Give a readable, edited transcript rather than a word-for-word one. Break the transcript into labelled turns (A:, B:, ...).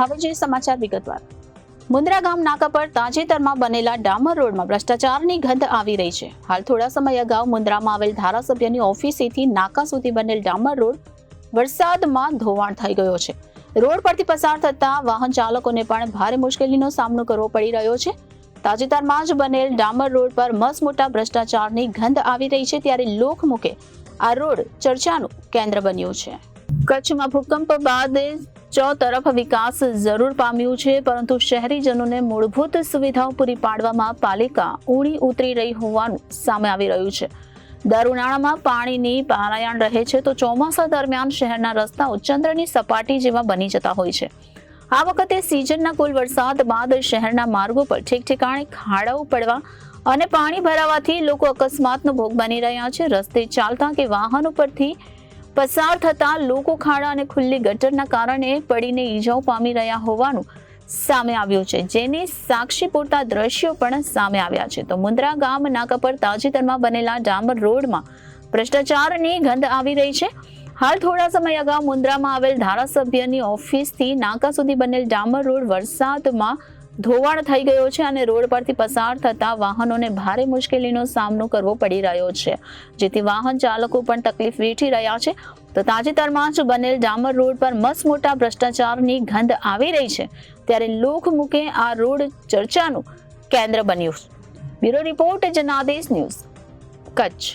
A: હવે જોઈએ સમાચાર વિગતવાર। મુન્દ્રા ગામ નાકા પર તાજેતરમાં બનેલા ડામર રોડમાં ભ્રષ્ટાચારની ગંધ આવી રહી છે। હાલ થોડા સમય અગાઉ મુન્દ્રામાં આવેલ ધારાસભ્યની ઓફિસેથી નાકા સુધી બનેલ ડામર રોડ વરસાદમાં ધોવાણ થઈ ગયો છે। રોડ પરથી પસાર થતા વાહન ચાલકોને પણ ભારે મુશ્કેલીનો સામનો કરવો પડી રહ્યો છે। તાજેતરમાં જ બનેલ ડામર રોડ પર મસમોટા ભ્રષ્ટાચારની ગંધ આવી રહી છે, ત્યારે લોકમુખે આ રોડ ચર્ચાનું કેન્દ્ર બન્યું છે। કચ્છમાં ભૂકંપ બાદ ચોતરફ વિકાસ જરૂર પામ્યું છે, પરંતુ શહેરીજનોને મૂળભૂત સુવિધાઓ પૂરી પાડવામાં પાલિકા ઊણી ઉતરી રહી હોવાનું સામે આવી રહ્યું છે। દર ઉનાળામાં પાણીની પારાયણ રહે છે, તો ચોમાસા દરમિયાન શહેરના રસ્તાઓ ચંદ્રની સપાટી જેવા બની જતા હોય છે। આ વખતે સિઝનના કુલ વરસાદ બાદ શહેરના માર્ગો પર ઠેક ઠેકાણે ખાડાઓ પડવા અને પાણી ભરાવાથી લોકો અકસ્માતનો ભોગ બની રહ્યા છે। રસ્તે ચાલતા કે વાહનો પરથી પસાર થતા લોકો ખાડા અને ખુલ્લી ગટરના કારણે પડીને ઈજાઓ પામી રહ્યા હોવાનું સામે આવ્યું છે, જેની સાક્ષી પૂરતા દ્રશ્યો પણ સામે આવ્યા છે। તો મુન્દ્રા ગામ નાકા પર તાજેતરમાં બનેલા ડામર રોડમાં ભ્રષ્ટાચારની ગંધ આવી રહી છે। હાલ થોડા સમય અગાઉ મુન્દ્રામાં આવેલ ધારાસભ્યની ઓફિસથી નાકા સુધી બનેલ ડામર રોડ વરસાદમાં ધોવાણ થઈ ગયો છે અને રોડ પરથી પસાર થતા વાહનોને ભારે મુશ્કેલીનો સામનો કરવો પડી રહ્યો છે, જેથી વાહન ચાલકો પણ તકલીફ વેઠી રહ્યા છે। તો તાજેતરમાં જ બનેલ ડામર રોડ પર મસમોટા ભ્રષ્ટાચારની ગંધ આવી રહી છે, ત્યારે લોકમુખે આ રોડ ચર્ચાનું કેન્દ્ર બન્યું। Bureau report Janadesh news, Kutch.